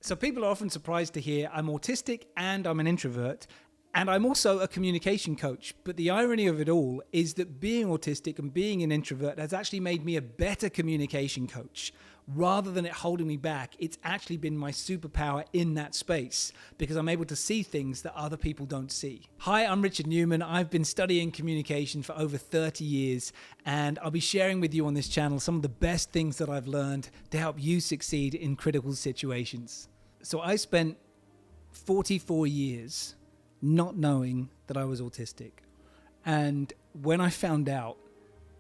So people are often surprised to hear I'm autistic and I'm an introvert. And I'm also a communication coach. But the irony of it all is that being autistic and being an introvert has actually made me a better communication coach. Rather than it holding me back, it's actually been my superpower in that space because I'm able to see things that other people don't see. Hi, I'm Richard Newman. I've been studying communication for over 30 years, and I'll be sharing with you on this channel some of the best things that I've learned to help you succeed in critical situations. So I spent 44 years not knowing that I was autistic. And when I found out,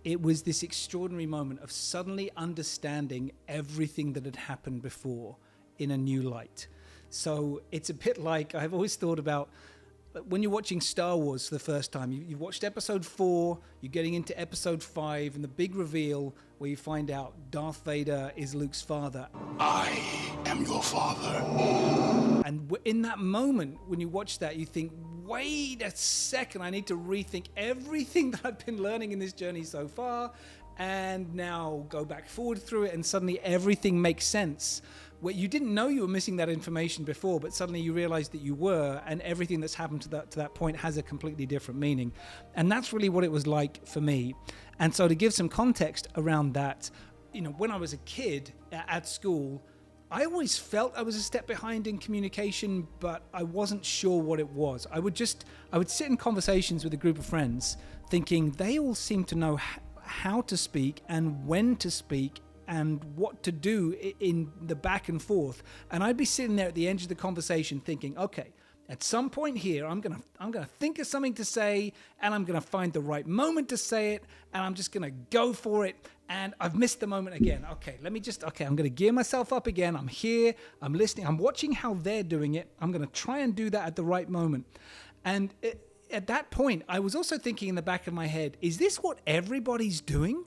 it was this extraordinary moment of suddenly understanding everything that had happened before in a new light. So it's a bit like I've always thought about when you're watching Star Wars for the first time. You've watched episode 4, you're getting into episode 5, and the big reveal where you find out Darth Vader is Luke's father. I am your father. And in that moment, when you watch that, you think, wait a second, I need to rethink everything that I've been learning in this journey so far, and now go back forward through it, and suddenly everything makes sense. Where you didn't know you were missing that information before, but suddenly you realized that you were, and everything that's happened to that point has a completely different meaning. And that's really what it was like for me. And so to give some context around that, when I was a kid at school, I always felt I was a step behind in communication, but I wasn't sure what it was. I would sit in conversations with a group of friends thinking they all seem to know how to speak and when to speak and what to do in the back and forth. And I'd be sitting there at the end of the conversation thinking, okay, at some point here, I'm gonna think of something to say, and I'm gonna find the right moment to say it, and I'm just gonna go for it. And I've missed the moment again. I'm gonna gear myself up again. I'm here, I'm listening, I'm watching how they're doing it. I'm gonna try and do that at the right moment. And at that point, I was also thinking in the back of my head, is this what everybody's doing?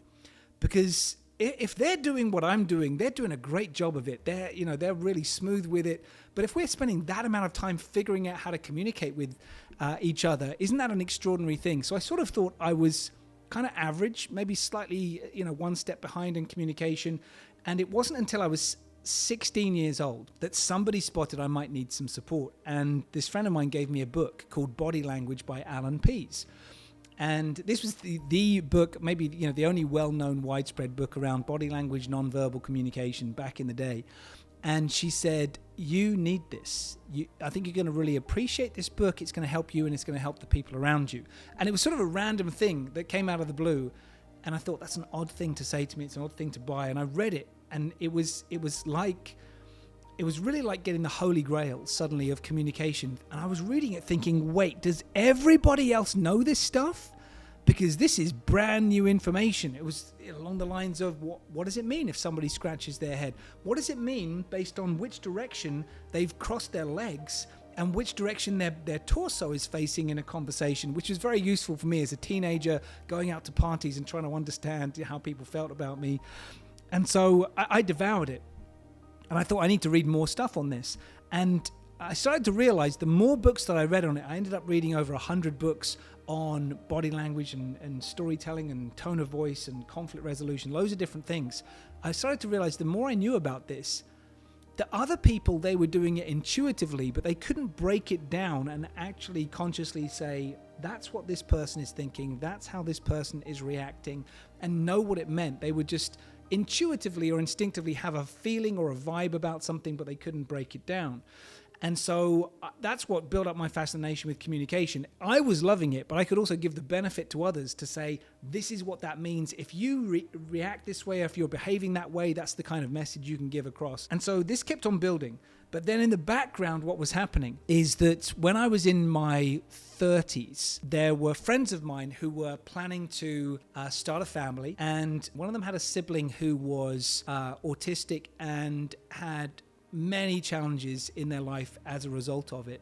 Because if they're doing what I'm doing, they're doing a great job of it. They're really smooth with it. But if we're spending that amount of time figuring out how to communicate with each other, isn't that an extraordinary thing? So I sort of thought I was kind of average, maybe slightly, one step behind in communication. And it wasn't until I was 16 years old that somebody spotted I might need some support. And this friend of mine gave me a book called Body Language by Alan Pease. And this was the book, maybe the only well-known widespread book around body language, nonverbal communication back in the day. And she said, you need this. I think you're going to really appreciate this book. It's going to help you and it's going to help the people around you. And it was sort of a random thing that came out of the blue. And I thought, that's an odd thing to say to me. It's an odd thing to buy. And I read it, and it was really like getting the holy grail suddenly of communication. And I was reading it thinking, wait, does everybody else know this stuff? Because this is brand new information. It was along the lines of what does it mean if somebody scratches their head? What does it mean based on which direction they've crossed their legs and which direction their torso is facing in a conversation, which was very useful for me as a teenager going out to parties and trying to understand how people felt about me. And so I devoured it. And I thought I need to read more stuff on this. And I started to realize the more books that I read on it, I ended up reading over 100 books on body language and storytelling and tone of voice and conflict resolution, loads of different things. I started to realize the more I knew about this, the other people, they were doing it intuitively, but they couldn't break it down and actually consciously say, that's what this person is thinking, that's how this person is reacting, and know what it meant. They would just intuitively or instinctively have a feeling or a vibe about something, but they couldn't break it down. And so that's what built up my fascination with communication. I was loving it, but I could also give the benefit to others to say, this is what that means. If you react this way, if you're behaving that way, that's the kind of message you can give across. And so this kept on building. But then in the background, what was happening is that when I was in my 30s, there were friends of mine who were planning to start a family. And one of them had a sibling who was autistic and had many challenges in their life as a result of it.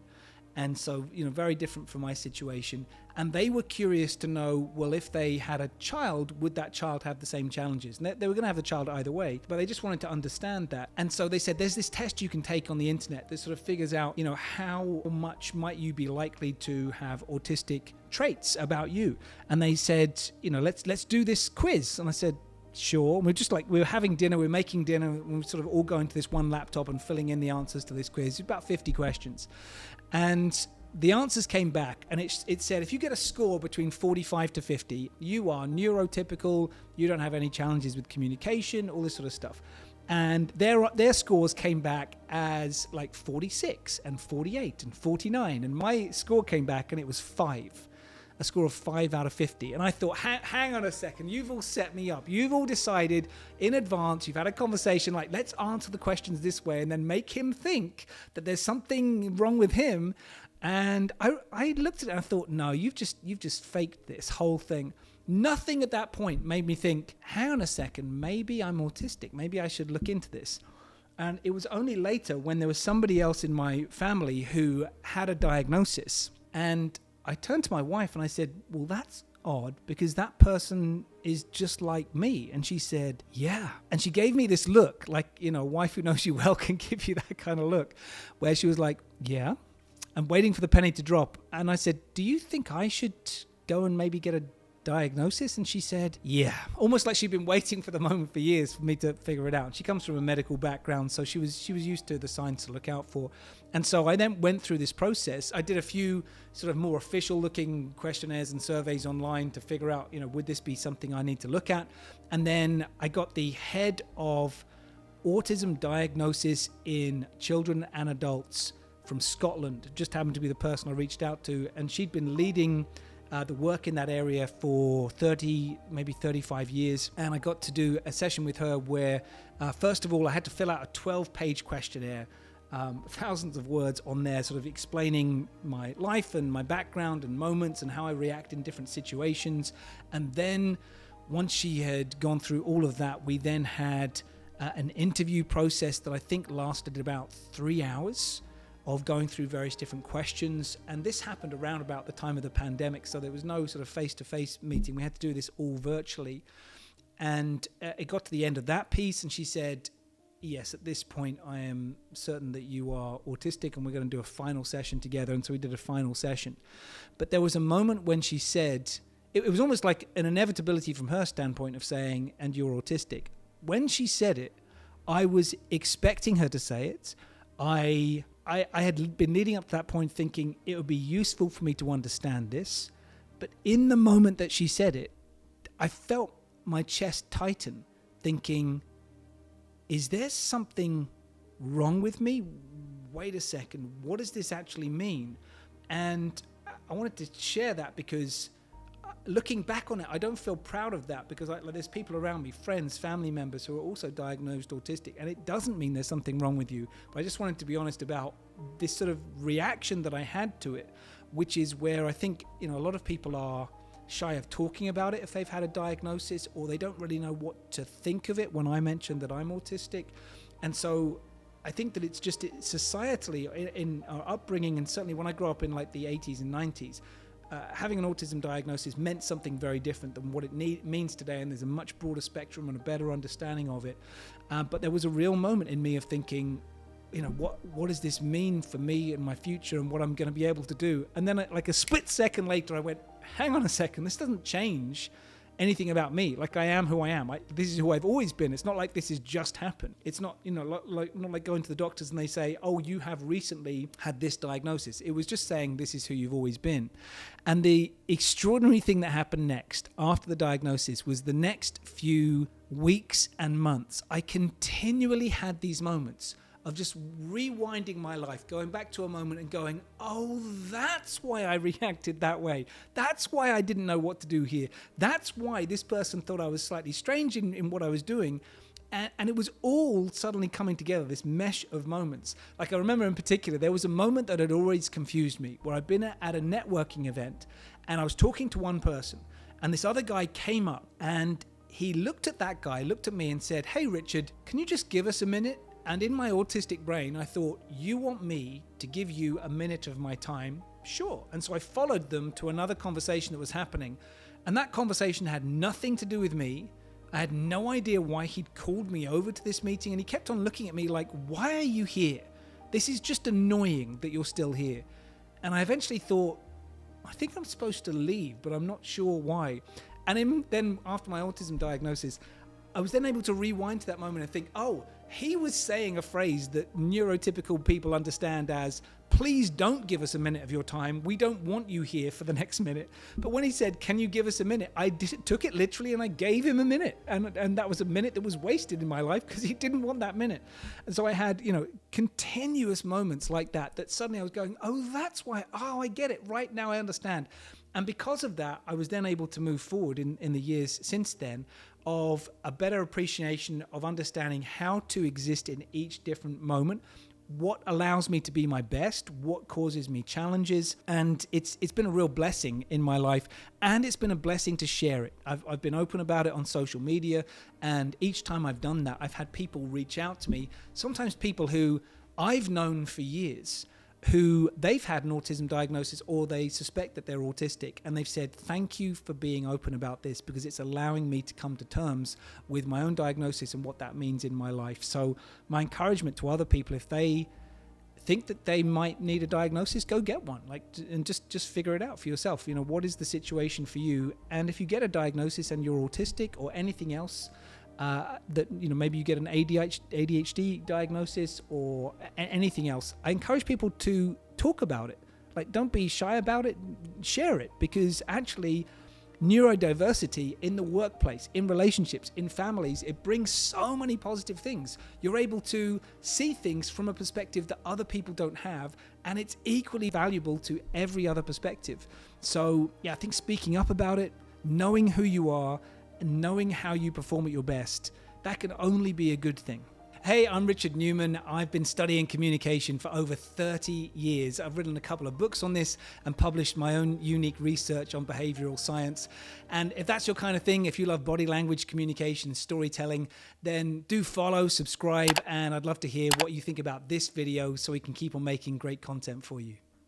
And so, very different from my situation. And they were curious to know, well, if they had a child, would that child have the same challenges? And they were going to have the child either way, but they just wanted to understand that. And so they said, there's this test you can take on the internet that sort of figures out, how much might you be likely to have autistic traits about you. And they said, let's do this quiz. And I said, sure. And we were having dinner, we were making dinner, and we were sort of all going to this one laptop and filling in the answers to this quiz. It's about 50 questions. And the answers came back, and it said, if you get a score between 45 to 50, you are neurotypical, you don't have any challenges with communication, all this sort of stuff. And their scores came back as like 46 and 48 and 49. And my score came back and it was 5. A score of 5 out of 50. And I thought, hang on a second, you've all set me up. You've all decided in advance, you've had a conversation like, let's answer the questions this way and then make him think that there's something wrong with him. And I looked at it and I thought, no, you've just faked this whole thing. Nothing at that point made me think, hang on a second, maybe I'm autistic. Maybe I should look into this. And it was only later when there was somebody else in my family who had a diagnosis. And I turned to my wife and I said, well, that's odd because that person is just like me. And she said, yeah. And she gave me this look, like, a wife who knows you well can give you that kind of look, where she was like, yeah. I'm waiting for the penny to drop. And I said, do you think I should go and maybe get a diagnosis? And she said, yeah. Almost like she'd been waiting for the moment for years for me to figure it out. She comes from a medical background, so she was used to the signs to look out for. And so I then went through this process. I did a few sort of more official looking questionnaires and surveys online to figure out, would this be something I need to look at? And then I got the head of autism diagnosis in children and adults from Scotland. Just happened to be the person I reached out to, and she'd been leading the work in that area for 30, maybe 35 years. And I got to do a session with her where, first of all, I had to fill out a 12-page questionnaire, thousands of words on there, sort of explaining my life and my background and moments and how I react in different situations. And then once she had gone through all of that, we then had an interview process that I think lasted about 3 hours of going through various different questions. And this happened around about the time of the pandemic, so there was no sort of face-to-face meeting. We had to do this all virtually. And it got to the end of that piece, and she said, yes, at this point, I am certain that you are autistic, and we're going to do a final session together. And so we did a final session. But there was a moment when she said, it was almost like an inevitability from her standpoint of saying, and you're autistic. When she said it, I was expecting her to say it. I had been leading up to that point thinking it would be useful for me to understand this. But in the moment that she said it, I felt my chest tighten, thinking, is there something wrong with me? Wait a second, what does this actually mean? And I wanted to share that because looking back on it, I don't feel proud of that because there's people around me, friends, family members who are also diagnosed autistic, and it doesn't mean there's something wrong with you. But I just wanted to be honest about this sort of reaction that I had to it, which is where I think, a lot of people are shy of talking about it if they've had a diagnosis, or they don't really know what to think of it when I mention that I'm autistic. And so I think that it's just societally in our upbringing, and certainly when I grew up in like the 80s and 90s, having an autism diagnosis meant something very different than what it means today, and there's a much broader spectrum and a better understanding of it. But there was a real moment in me of thinking, what does this mean for me and my future and what I'm going to be able to do? And then like a split second later, I went, hang on a second, this doesn't change anything about me. Like, I am who I am. This is who I've always been. It's not like this has just happened. It's not, not like going to the doctors and they say, oh, you have recently had this diagnosis. It was just saying this is who you've always been. And the extraordinary thing that happened next after the diagnosis was the next few weeks and months, I continually had these moments of just rewinding my life, going back to a moment and going, oh, that's why I reacted that way. That's why I didn't know what to do here. That's why this person thought I was slightly strange in what I was doing. And it was all suddenly coming together, this mesh of moments. Like, I remember in particular, there was a moment that had always confused me, where I'd been at a networking event and I was talking to one person, and this other guy came up and he looked at that guy, looked at me and said, hey, Richard, can you just give us a minute? And in my autistic brain, I thought, you want me to give you a minute of my time? Sure. And so I followed them to another conversation that was happening. And that conversation had nothing to do with me. I had no idea why he'd called me over to this meeting. And he kept on looking at me like, why are you here? This is just annoying that you're still here. And I eventually thought, I think I'm supposed to leave, but I'm not sure why. And then after my autism diagnosis, I was then able to rewind to that moment and think, oh, he was saying a phrase that neurotypical people understand as, please don't give us a minute of your time. We don't want you here for the next minute. But when he said, can you give us a minute? I took it literally and I gave him a minute. And that was a minute that was wasted in my life because he didn't want that minute. And so I had, continuous moments like that suddenly I was going, oh, that's why, I get it. Right now I understand. And because of that, I was then able to move forward in the years since then of a better appreciation of understanding how to exist in each different moment, what allows me to be my best, what causes me challenges. And it's been a real blessing in my life, and it's been a blessing to share it. I've been open about it on social media, and each time I've done that, I've had people reach out to me, sometimes people who I've known for years, who they've had an autism diagnosis or they suspect that they're autistic, and they've said, thank you for being open about this because it's allowing me to come to terms with my own diagnosis and what that means in my life. So my encouragement to other people, if they think that they might need a diagnosis, go get one, and just figure it out for yourself. What is the situation for you? And if you get a diagnosis and you're autistic or anything else, that maybe you get an ADHD diagnosis or anything else, I encourage people to talk about it. Don't be shy about it, share it, because actually neurodiversity in the workplace, in relationships, in families, it brings so many positive things. You're able to see things from a perspective that other people don't have, and it's equally valuable to every other perspective. So I think speaking up about it, knowing who you are, and knowing how you perform at your best, that can only be a good thing. Hey, I'm Richard Newman. I've been studying communication for over 30 years. I've written a couple of books on this and published my own unique research on behavioral science. And if that's your kind of thing, if you love body language, communication, storytelling, then do follow, subscribe, and I'd love to hear what you think about this video so we can keep on making great content for you.